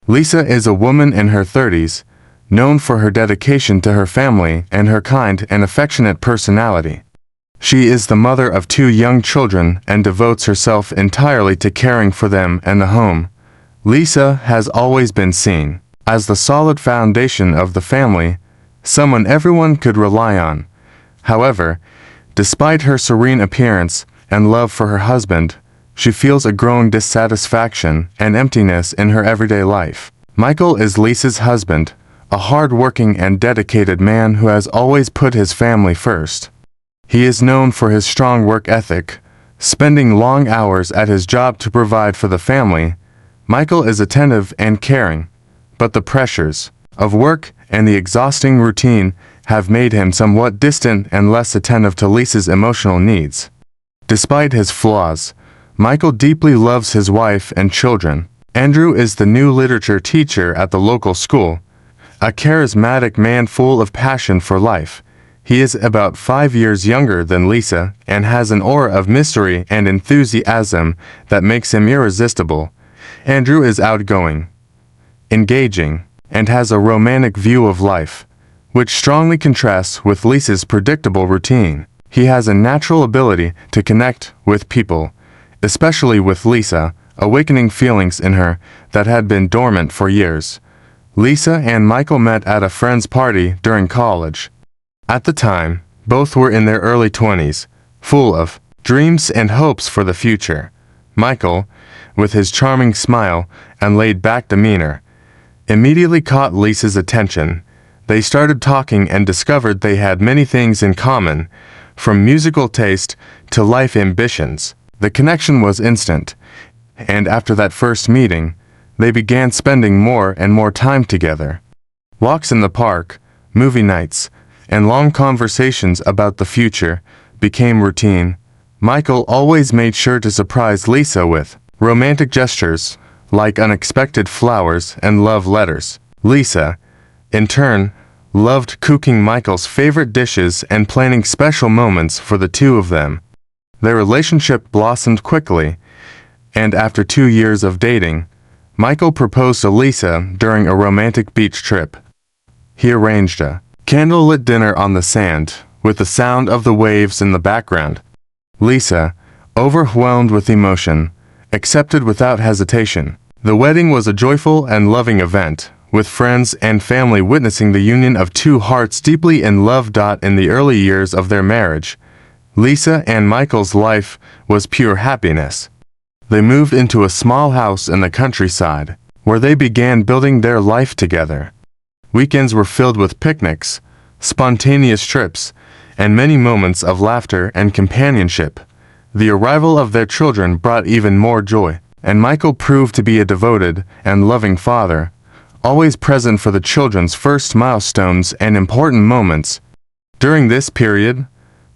Lisa is a woman in her 30s, known for her dedication to her family and her kind and affectionate personality. She is the mother of 2 young children and devotes herself entirely to caring for them and the home. Lisa has always been seen as the solid foundation of the family, someone everyone could rely on. However, despite her serene appearance and love for her husband, she feels a growing dissatisfaction and emptiness in her everyday life. Michael is Lisa's husband, a hard-working and dedicated man who has always put his family first. He is known for his strong work ethic, spending long hours at his job to provide for the family. Michael is attentive and caring, but the pressures of work and the exhausting routine have made him somewhat distant and less attentive to Lisa's emotional needs. Despite his flaws, Michael deeply loves his wife and children. Andrew is the new literature teacher at the local school, a charismatic man full of passion for life. He is about 5 years younger than Lisa and has an aura of mystery and enthusiasm that makes him irresistible. Andrew is outgoing, engaging, and has a romantic view of life, which strongly contrasts with Lisa's predictable routine. He has a natural ability to connect with people, especially with Lisa, awakening feelings in her that had been dormant for years. Lisa and Michael met at a friend's party during college. At the time, both were in their early 20s, full of dreams and hopes for the future. Michael, with his charming smile and laid-back demeanor, immediately caught Lisa's attention. They started talking and discovered they had many things in common, from musical taste to life ambitions. The connection was instant, and after that first meeting, they began spending more and more time together. Walks in the park, movie nights, and long conversations about the future became routine. Michael always made sure to surprise Lisa with romantic gestures, like unexpected flowers and love letters. Lisa, in turn, loved cooking Michael's favorite dishes and planning special moments for the 2 of them. Their relationship blossomed quickly, and after 2 years of dating, Michael proposed to Lisa during a romantic beach trip. He arranged a candlelit dinner on the sand, with the sound of the waves in the background. Lisa, overwhelmed with emotion, accepted without hesitation. The wedding was a joyful and loving event, with friends and family witnessing the union of 2 hearts deeply in love. In the early years of their marriage, Lisa and Michael's life was pure happiness. They moved into a small house in the countryside, where they began building their life together. Weekends were filled with picnics, spontaneous trips, and many moments of laughter and companionship. The arrival of their children brought even more joy, and Michael proved to be a devoted and loving father, always present for the children's first milestones and important moments. During this period,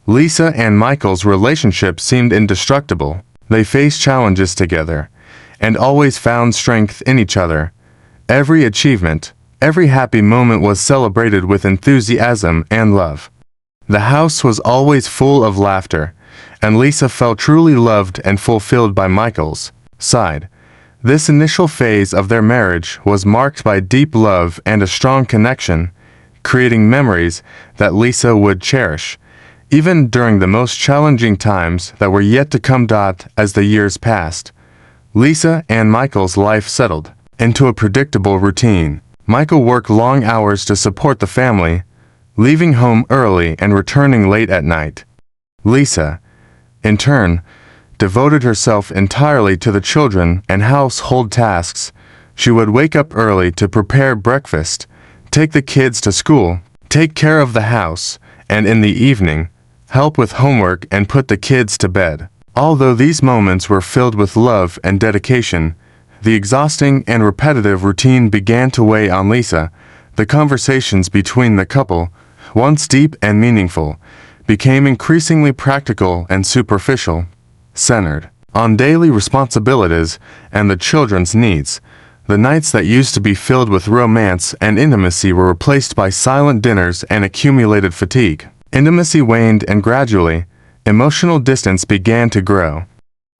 Lisa and Michael's relationship seemed indestructible. They faced challenges together, and always found strength in each other. Every achievement, every happy moment was celebrated with enthusiasm and love. The house was always full of laughter, and Lisa felt truly loved and fulfilled by Michael's side. This initial phase of their marriage was marked by deep love and a strong connection, creating memories that Lisa would cherish, even during the most challenging times that were yet to come. As the years passed, Lisa and Michael's life settled into a predictable routine. Michael worked long hours to support the family, leaving home early and returning late at night. Lisa, in turn, devoted herself entirely to the children and household tasks. She would wake up early to prepare breakfast, take the kids to school, take care of the house, and in the evening, help with homework and put the kids to bed. Although these moments were filled with love and dedication, the exhausting and repetitive routine began to weigh on Lisa. The conversations between the couple, once deep and meaningful, became increasingly practical and superficial, centered on daily responsibilities and the children's needs. The nights that used to be filled with romance and intimacy were replaced by silent dinners and accumulated fatigue. Intimacy waned, and gradually, emotional distance began to grow.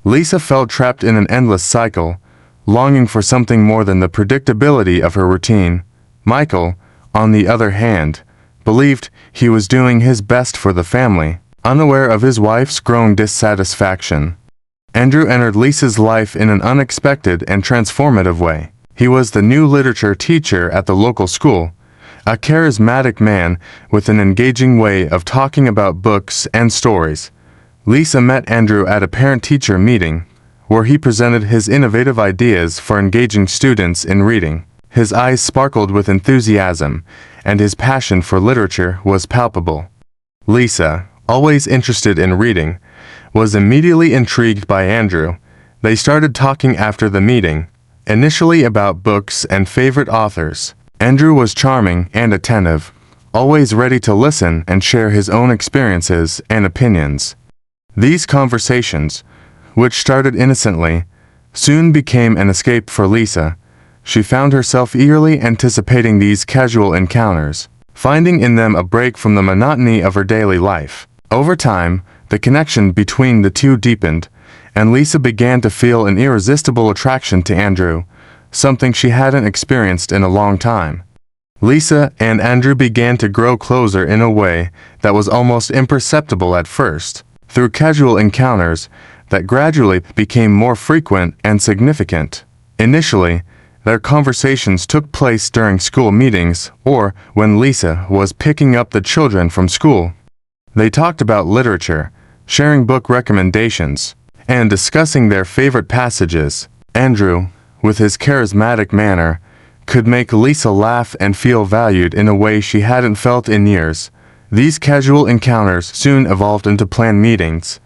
Lisa felt trapped in an endless cycle, longing for something more than the predictability of her routine. Michael, on the other hand, believed he was doing his best for the family, unaware of his wife's growing dissatisfaction. Andrew entered Lisa's life in an unexpected and transformative way. He was the new literature teacher at the local school, a charismatic man with an engaging way of talking about books and stories. Lisa met Andrew at a parent-teacher meeting, where he presented his innovative ideas for engaging students in reading. His eyes sparkled with enthusiasm, and his passion for literature was palpable. Lisa, always interested in reading, was immediately intrigued by Andrew. They started talking after the meeting, initially about books and favorite authors. Andrew was charming and attentive, always ready to listen and share his own experiences and opinions. These conversations, which started innocently, soon became an escape for Lisa. She found herself eagerly anticipating these casual encounters, finding in them a break from the monotony of her daily life. Over time, the connection between the two deepened, and Lisa began to feel an irresistible attraction to Andrew, something she hadn't experienced in a long time. Lisa and Andrew began to grow closer in a way that was almost imperceptible at first, through casual encounters that gradually became more frequent and significant. Initially, their conversations took place during school meetings or when Lisa was picking up the children from school. They talked about literature, sharing book recommendations, and discussing their favorite passages. Andrew, with his charismatic manner, could make Lisa laugh and feel valued in a way she hadn't felt in years. These casual encounters soon evolved into planned meetings.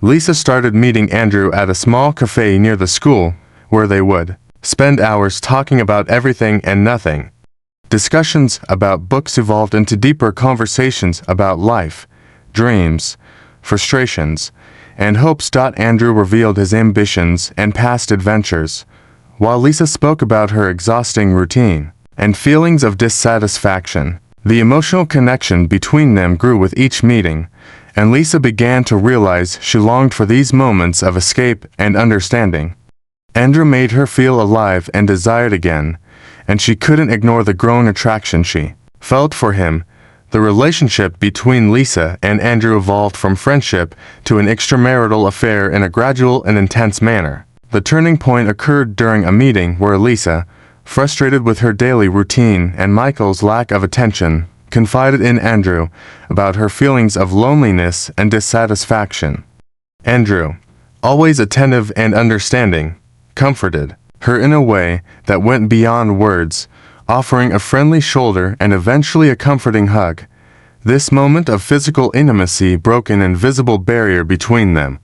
Lisa started meeting Andrew at a small cafe near the school, where they would spend hours talking about everything and nothing. Discussions about books evolved into deeper conversations about life, dreams, frustrations, and hopes. Andrew revealed his ambitions and past adventures, while Lisa spoke about her exhausting routine and feelings of dissatisfaction. The emotional connection between them grew with each meeting, and Lisa began to realize she longed for these moments of escape and understanding. Andrew made her feel alive and desired again, and she couldn't ignore the growing attraction she felt for him. The relationship between Lisa and Andrew evolved from friendship to an extramarital affair in a gradual and intense manner. The turning point occurred during a meeting where Lisa, frustrated with her daily routine and Michael's lack of attention, confided in Andrew about her feelings of loneliness and dissatisfaction. Andrew, always attentive and understanding, comforted her in a way that went beyond words, offering a friendly shoulder and eventually a comforting hug. This moment of physical intimacy broke an invisible barrier between them.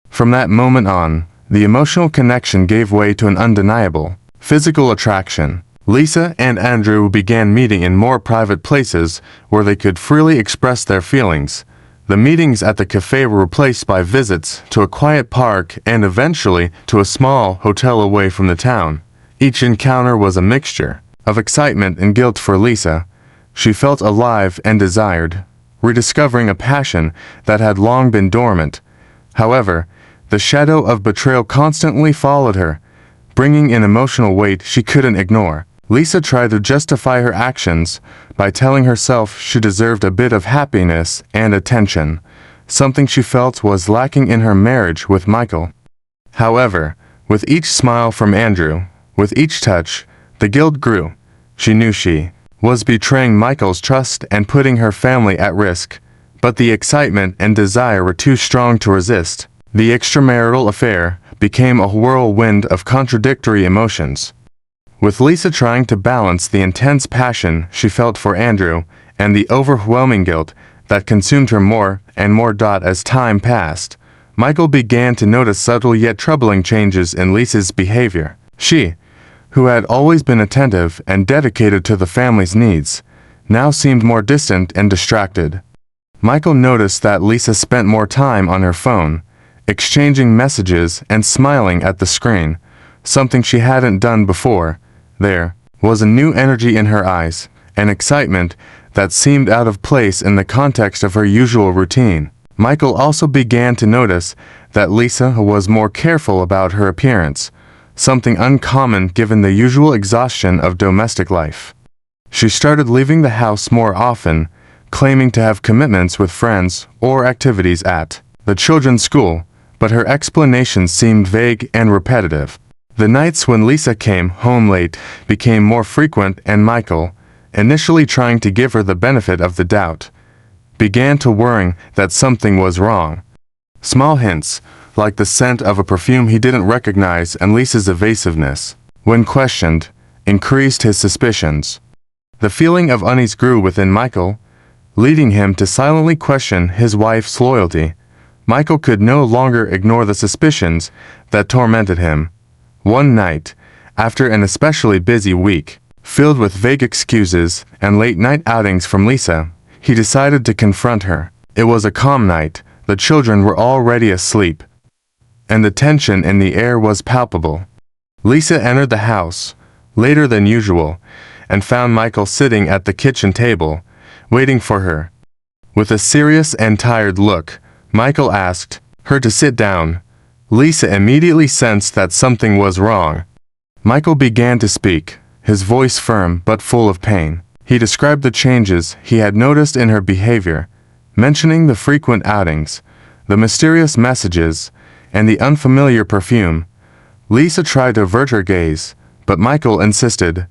From that moment on, the emotional connection gave way to an undeniable physical attraction. Lisa and Andrew began meeting in more private places where they could freely express their feelings. The meetings at the cafe were replaced by visits to a quiet park and eventually to a small hotel away from the town. Each encounter was a mixture of excitement and guilt for Lisa. She felt alive and desired, rediscovering a passion that had long been dormant. However, the shadow of betrayal constantly followed her, bringing an emotional weight she couldn't ignore. Lisa tried to justify her actions by telling herself she deserved a bit of happiness and attention, something she felt was lacking in her marriage with Michael. However, with each smile from Andrew, with each touch, the guilt grew. She knew she was betraying Michael's trust and putting her family at risk, but the excitement and desire were too strong to resist. The extramarital affair became a whirlwind of contradictory emotions, with Lisa trying to balance the intense passion she felt for Andrew and the overwhelming guilt that consumed her more and more. As time passed, Michael began to notice subtle yet troubling changes in Lisa's behavior. She, who had always been attentive and dedicated to the family's needs, now seemed more distant and distracted. Michael noticed that Lisa spent more time on her phone, exchanging messages and smiling at the screen, something she hadn't done before. There was a new energy in her eyes, an excitement that seemed out of place in the context of her usual routine. Michael also began to notice that Lisa was more careful about her appearance, something uncommon given the usual exhaustion of domestic life. She started leaving the house more often, claiming to have commitments with friends or activities at the children's school, but her explanations seemed vague and repetitive. The nights when Lisa came home late became more frequent, and Michael, initially trying to give her the benefit of the doubt, began to worry that something was wrong. Small hints, like the scent of a perfume he didn't recognize and Lisa's evasiveness, when questioned, increased his suspicions. The feeling of unease grew within Michael, leading him to silently question his wife's loyalty. Michael could no longer ignore the suspicions that tormented him. One night, after an especially busy week, filled with vague excuses and late-night outings from Lisa, he decided to confront her. It was a calm night, the children were already asleep, and the tension in the air was palpable. Lisa entered the house, later than usual, and found Michael sitting at the kitchen table, waiting for her. With a serious and tired look, Michael asked her to sit down. Lisa immediately sensed that something was wrong. Michael began to speak, his voice firm but full of pain. He described the changes he had noticed in her behavior, mentioning the frequent outings, the mysterious messages, and the unfamiliar perfume. Lisa tried to avert her gaze, but Michael insisted,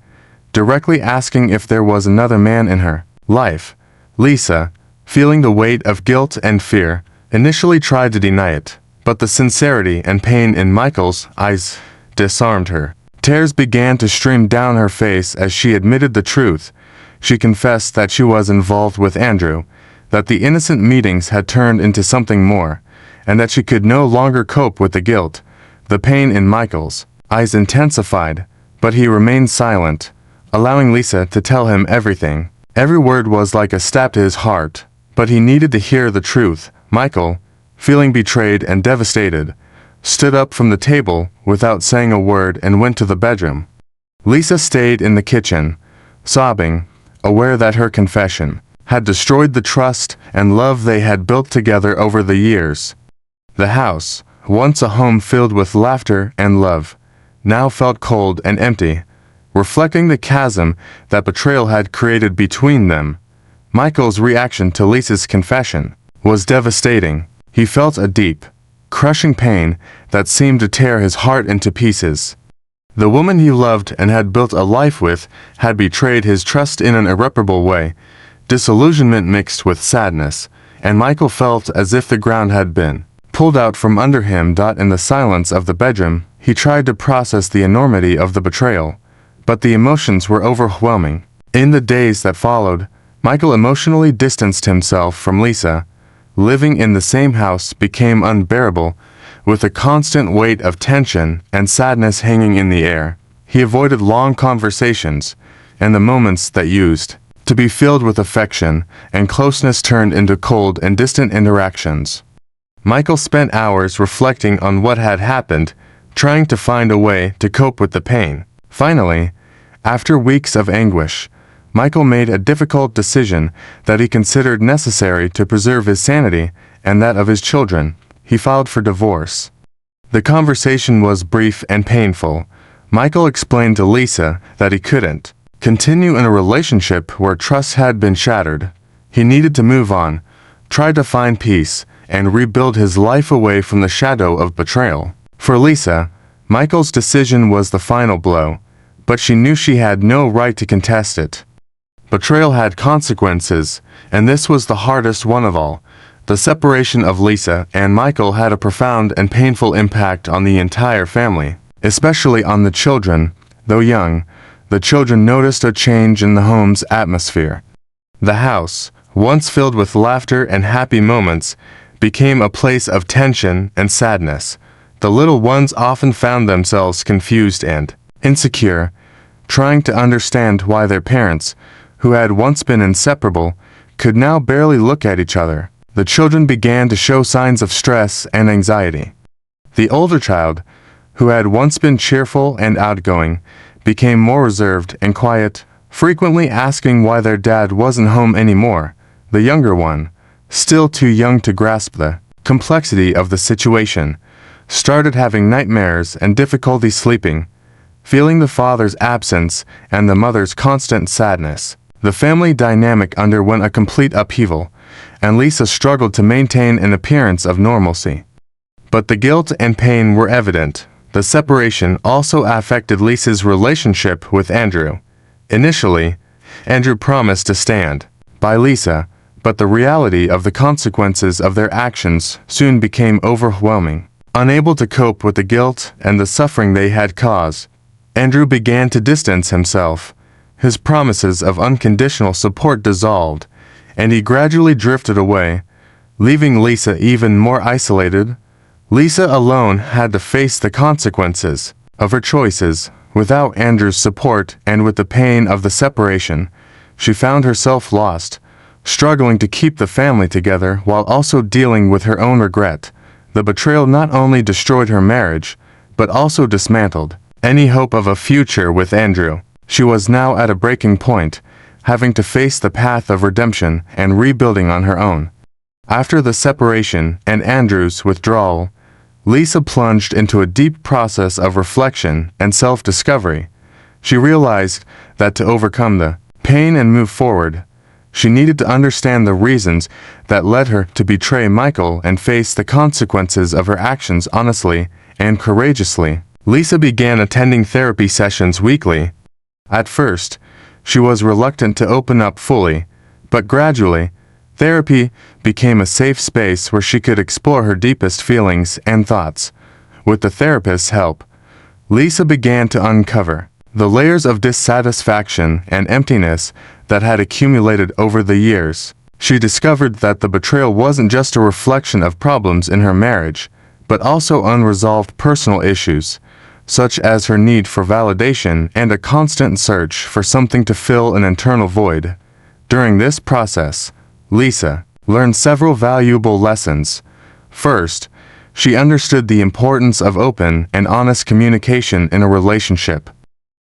directly asking if there was another man in her life. Lisa, feeling the weight of guilt and fear, initially tried to deny it, but the sincerity and pain in Michael's eyes disarmed her. Tears began to stream down her face as she admitted the truth. She confessed that she was involved with Andrew, that the innocent meetings had turned into something more, and that she could no longer cope with the guilt. The pain in Michael's eyes intensified, but he remained silent, allowing Lisa to tell him everything. Every word was like a stab to his heart, but he needed to hear the truth. Michael, feeling betrayed and devastated, stood up from the table without saying a word and went to the bedroom. Lisa stayed in the kitchen, sobbing, aware that her confession had destroyed the trust and love they had built together over the years. The house, once a home filled with laughter and love, now felt cold and empty, reflecting the chasm that betrayal had created between them. Michael's reaction to Lisa's confession was devastating. He felt a deep, crushing pain that seemed to tear his heart into pieces. The woman he loved and had built a life with had betrayed his trust in an irreparable way. Disillusionment mixed with sadness, and Michael felt as if the ground had been pulled out from under him. In the silence of the bedroom, he tried to process the enormity of the betrayal, but the emotions were overwhelming. In the days that followed, Michael emotionally distanced himself from Lisa. Living in the same house became unbearable, with a constant weight of tension and sadness hanging in the air. He avoided long conversations, and the moments that used to be filled with affection and closeness turned into cold and distant interactions. Michael spent hours reflecting on what had happened, trying to find a way to cope with the pain. Finally, after weeks of anguish, Michael made a difficult decision that he considered necessary to preserve his sanity and that of his children. He filed for divorce. The conversation was brief and painful. Michael explained to Lisa that he couldn't continue in a relationship where trust had been shattered. He needed to move on, try to find peace, and rebuild his life away from the shadow of betrayal. For Lisa, Michael's decision was the final blow, but she knew she had no right to contest it. Betrayal had consequences, and this was the hardest one of all. The separation of Lisa and Michael had a profound and painful impact on the entire family, especially on the children. Though young, the children noticed a change in the home's atmosphere. The house, once filled with laughter and happy moments, became a place of tension and sadness. The little ones often found themselves confused and insecure, trying to understand why their parents, who had once been inseparable, could now barely look at each other. The children began to show signs of stress and anxiety. The older child, who had once been cheerful and outgoing, became more reserved and quiet, frequently asking why their dad wasn't home anymore. The younger one, still too young to grasp the complexity of the situation, started having nightmares and difficulty sleeping, feeling the father's absence and the mother's constant sadness. The family dynamic underwent a complete upheaval, and Lisa struggled to maintain an appearance of normalcy. But the guilt and pain were evident. The separation also affected Lisa's relationship with Andrew. Initially, Andrew promised to stand by Lisa, but the reality of the consequences of their actions soon became overwhelming. Unable to cope with the guilt and the suffering they had caused, Andrew began to distance himself. His promises of unconditional support dissolved, and he gradually drifted away, leaving Lisa even more isolated. Lisa alone had to face the consequences of her choices. Without Andrew's support and with the pain of the separation, she found herself lost, struggling to keep the family together while also dealing with her own regret. The betrayal not only destroyed her marriage, but also dismantled any hope of a future with Andrew. She was now at a breaking point, having to face the path of redemption and rebuilding on her own. After the separation and Andrew's withdrawal, Lisa plunged into a deep process of reflection and self-discovery. She realized that to overcome the pain and move forward, she needed to understand the reasons that led her to betray Michael and face the consequences of her actions honestly and courageously. Lisa began attending therapy sessions weekly. At first, she was reluctant to open up fully, but gradually, therapy became a safe space where she could explore her deepest feelings and thoughts. With the therapist's help, Lisa began to uncover the layers of dissatisfaction and emptiness that had accumulated over the years. She discovered that the betrayal wasn't just a reflection of problems in her marriage, but also unresolved personal issues, such as her need for validation and a constant search for something to fill an internal void. During this process, Lisa learned several valuable lessons. First, she understood the importance of open and honest communication in a relationship.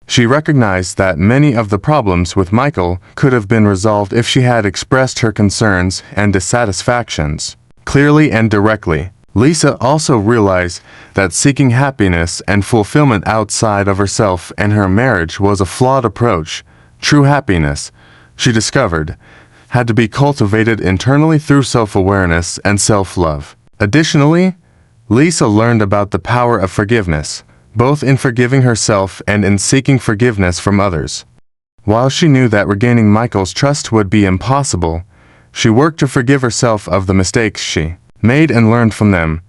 She recognized that many of the problems with Michael could have been resolved if she had expressed her concerns and dissatisfactions clearly and directly. Lisa also realized that seeking happiness and fulfillment outside of herself and her marriage was a flawed approach. True happiness, she discovered, had to be cultivated internally through self-awareness and self-love. Additionally, Lisa learned about the power of forgiveness, both in forgiving herself and in seeking forgiveness from others. While she knew that regaining Michael's trust would be impossible, she worked to forgive herself of the mistakes she made and learned from them.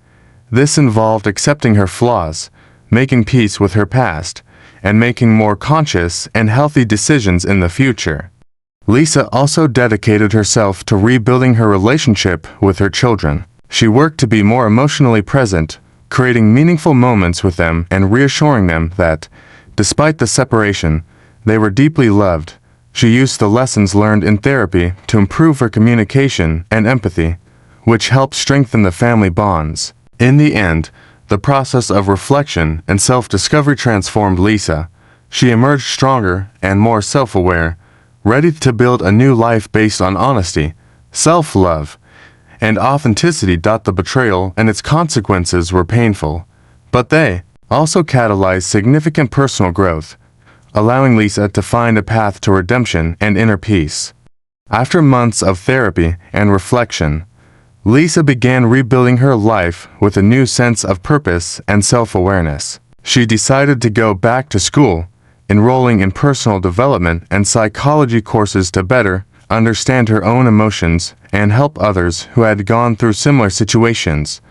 This involved accepting her flaws, making peace with her past, and making more conscious and healthy decisions in the future. Lisa also dedicated herself to rebuilding her relationship with her children. She worked to be more emotionally present, creating meaningful moments with them and reassuring them that, despite the separation, they were deeply loved. She used the lessons learned in therapy to improve her communication and empathy, which helped strengthen the family bonds. In the end, the process of reflection and self-discovery transformed Lisa. She emerged stronger and more self-aware, ready to build a new life based on honesty, self-love, and authenticity. The betrayal and its consequences were painful, but they also catalyzed significant personal growth, allowing Lisa to find a path to redemption and inner peace. After months of therapy and reflection, Lisa began rebuilding her life with a new sense of purpose and self-awareness. She decided to go back to school, enrolling in personal development and psychology courses to better understand her own emotions and help others who had gone through similar situations.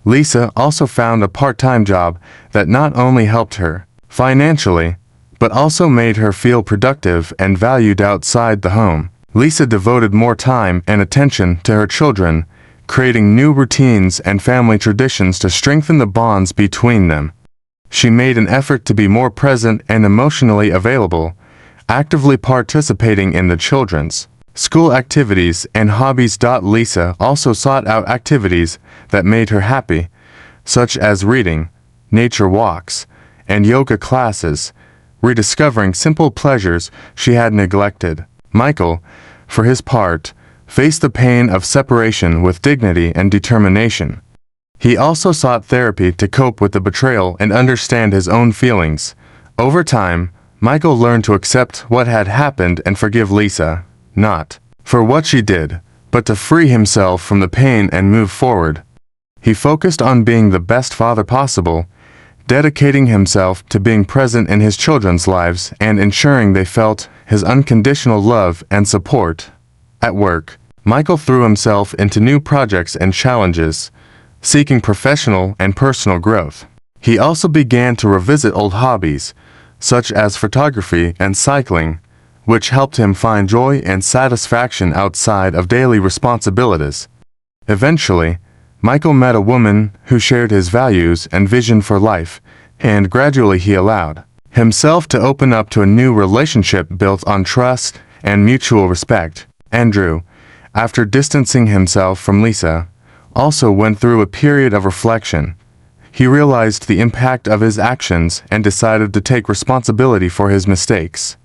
Lisa also found a part-time job that not only helped her financially, but also made her feel productive and valued outside the home. Lisa devoted more time and attention to her children, creating new routines and family traditions to strengthen the bonds between them. She made an effort to be more present and emotionally available, actively participating in the children's school activities and hobbies. Lisa also sought out activities that made her happy, such as reading, nature walks, and yoga classes, rediscovering simple pleasures she had neglected. Michael, for his part, faced the pain of separation with dignity and determination. He also sought therapy to cope with the betrayal and understand his own feelings. Over time, Michael learned to accept what had happened and forgive Lisa, not for what she did, but to free himself from the pain and move forward. He focused on being the best father possible, dedicating himself to being present in his children's lives and ensuring they felt his unconditional love and support. At work, Michael threw himself into new projects and challenges, seeking professional and personal growth. He also began to revisit old hobbies, such as photography and cycling, which helped him find joy and satisfaction outside of daily responsibilities. Eventually, Michael met a woman who shared his values and vision for life, and gradually he allowed himself to open up to a new relationship built on trust and mutual respect. Andrew, after distancing himself from Lisa, also went through a period of reflection. He realized the impact of his actions and decided to take responsibility for his mistakes.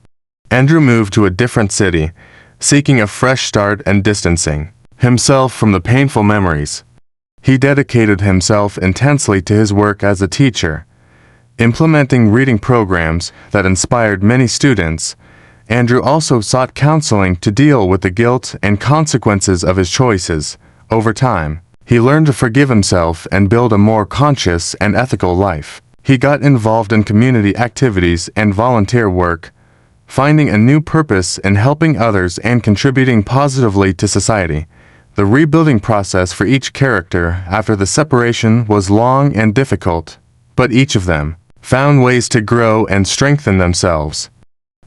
Andrew moved to a different city, seeking a fresh start and distancing himself from the painful memories. He dedicated himself intensely to his work as a teacher, implementing reading programs that inspired many students. Andrew also sought counseling to deal with the guilt and consequences of his choices. Over time, he learned to forgive himself and build a more conscious and ethical life. He got involved in community activities and volunteer work, finding a new purpose in helping others and contributing positively to society. The rebuilding process for each character after the separation was long and difficult, but each of them found ways to grow and strengthen themselves.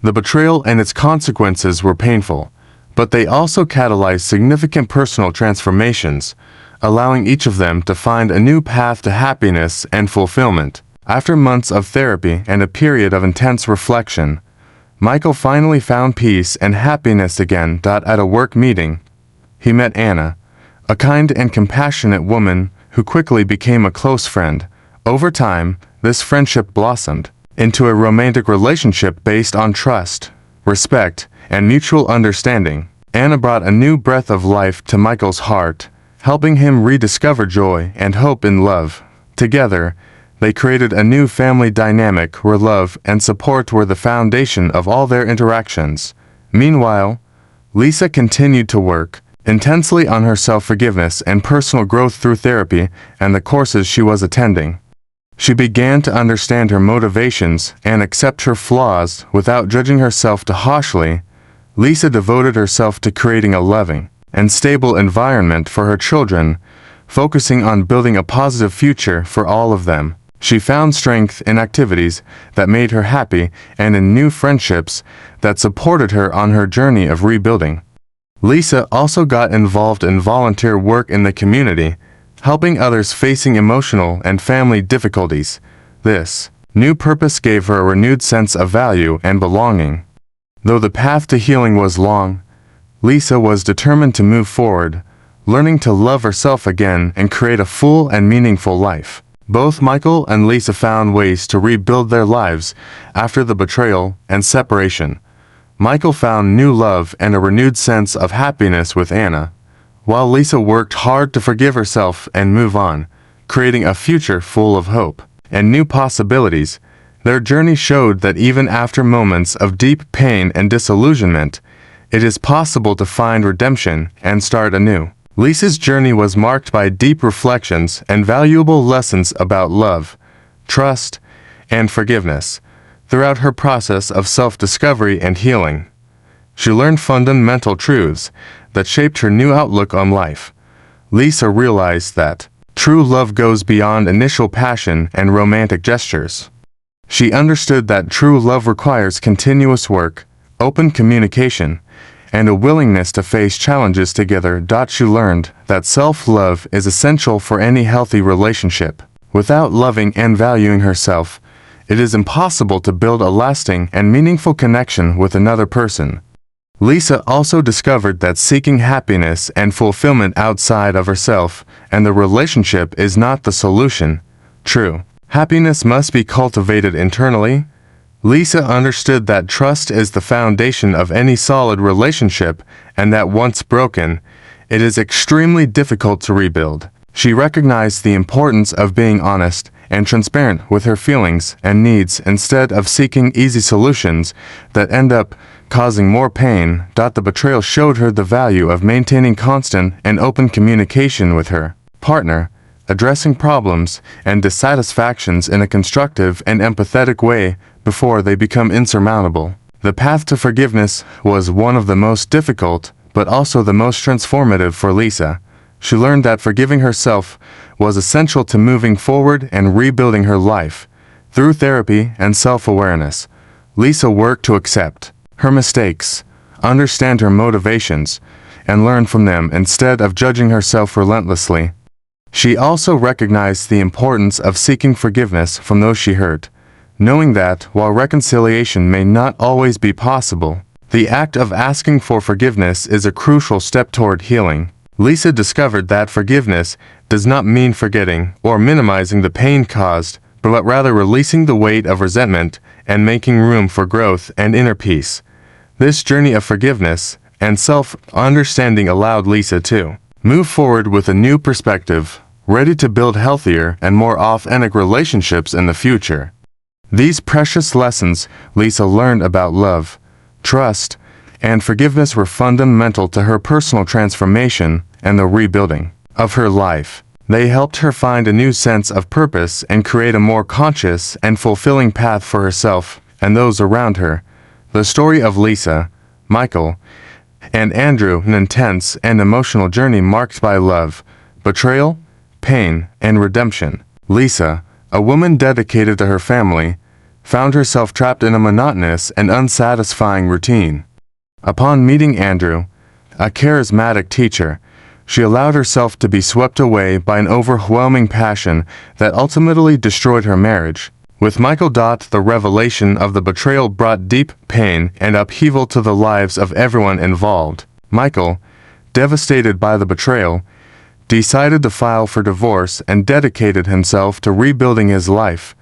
The betrayal and its consequences were painful, but they also catalyzed significant personal transformations, allowing each of them to find a new path to happiness and fulfillment. After months of therapy and a period of intense reflection, Michael finally found peace and happiness again. At a work meeting, he met Anna, a kind and compassionate woman who quickly became a close friend. Over time, this friendship blossomed into a romantic relationship based on trust, respect, and mutual understanding. Anna brought a new breath of life to Michael's heart, helping him rediscover joy and hope in love. Together, they created a new family dynamic where love and support were the foundation of all their interactions. Meanwhile, Lisa continued to work intensely on her self-forgiveness and personal growth through therapy and the courses she was attending. She began to understand her motivations and accept her flaws without judging herself too harshly. Lisa devoted herself to creating a loving and stable environment for her children, focusing on building a positive future for all of them. She found strength in activities that made her happy and in new friendships that supported her on her journey of rebuilding. Lisa also got involved in volunteer work in the community, helping others facing emotional and family difficulties. This new purpose gave her a renewed sense of value and belonging. Though the path to healing was long, Lisa was determined to move forward, learning to love herself again and create a full and meaningful life. Both Michael and Lisa found ways to rebuild their lives after the betrayal and separation. Michael found new love and a renewed sense of happiness with Anna, while Lisa worked hard to forgive herself and move on, creating a future full of hope and new possibilities. Their journey showed that even after moments of deep pain and disillusionment, it is possible to find redemption and start anew. Lisa's journey was marked by deep reflections and valuable lessons about love, trust, and forgiveness. Throughout her process of self-discovery and healing, she learned fundamental truths that shaped her new outlook on life. Lisa realized that true love goes beyond initial passion and romantic gestures. She understood that true love requires continuous work, open communication, and a willingness to face challenges together. She learned that self-love is essential for any healthy relationship. Without loving and valuing herself, it is impossible to build a lasting and meaningful connection with another person. Lisa also discovered that seeking happiness and fulfillment outside of herself and the relationship is not the solution. True happiness must be cultivated internally. Lisa understood that trust is the foundation of any solid relationship and that once broken, it is extremely difficult to rebuild. She recognized the importance of being honest and transparent with her feelings and needs instead of seeking easy solutions that end up causing more pain. The betrayal showed her the value of maintaining constant and open communication with her partner, addressing problems and dissatisfactions in a constructive and empathetic way before they become insurmountable. The path to forgiveness was one of the most difficult, but also the most transformative for Lisa. She learned that forgiving herself was essential to moving forward and rebuilding her life. Through therapy and self-awareness, Lisa worked to accept her mistakes, understand her motivations, and learn from them instead of judging herself relentlessly. She also recognized the importance of seeking forgiveness from those she hurt, knowing that, while reconciliation may not always be possible, the act of asking for forgiveness is a crucial step toward healing. Lisa discovered that forgiveness does not mean forgetting or minimizing the pain caused, but rather releasing the weight of resentment and making room for growth and inner peace. This journey of forgiveness and self-understanding allowed Lisa to move forward with a new perspective, ready to build healthier and more authentic relationships in the future. These precious lessons Lisa learned about love, trust, and forgiveness were fundamental to her personal transformation and the rebuilding of her life. They helped her find a new sense of purpose and create a more conscious and fulfilling path for herself and those around her. The story of Lisa, Michael, and Andrew, an intense and emotional journey marked by love, betrayal, pain, and redemption. Lisa, a woman dedicated to her family, found herself trapped in a monotonous and unsatisfying routine. Upon meeting Andrew, a charismatic teacher, she allowed herself to be swept away by an overwhelming passion that ultimately destroyed her marriage. With Michael, the revelation of the betrayal brought deep pain and upheaval to the lives of everyone involved. Michael, devastated by the betrayal, decided to file for divorce and dedicated himself to rebuilding his life,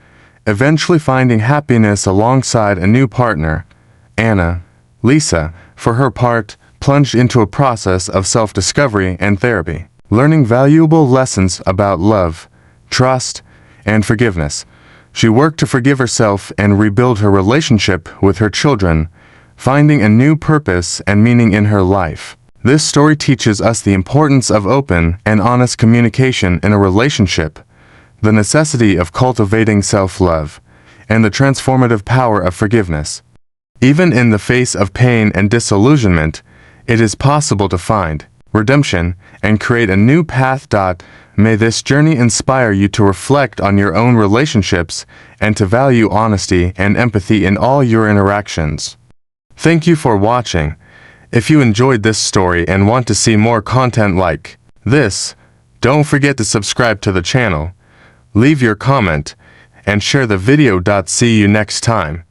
eventually finding happiness alongside a new partner, Anna. Lisa, for her part, plunged into a process of self-discovery and therapy, learning valuable lessons about love, trust, and forgiveness. She worked to forgive herself and rebuild her relationship with her children, finding a new purpose and meaning in her life. This story teaches us the importance of open and honest communication in a relationship, the necessity of cultivating self-love, and the transformative power of forgiveness. Even in the face of pain and disillusionment, it is possible to find redemption and create a new path. May this journey inspire you to reflect on your own relationships and to value honesty and empathy in all your interactions. Thank you for watching. If you enjoyed this story and want to see more content like this, don't forget to subscribe to the channel, leave your comment, and share the video. See you next time.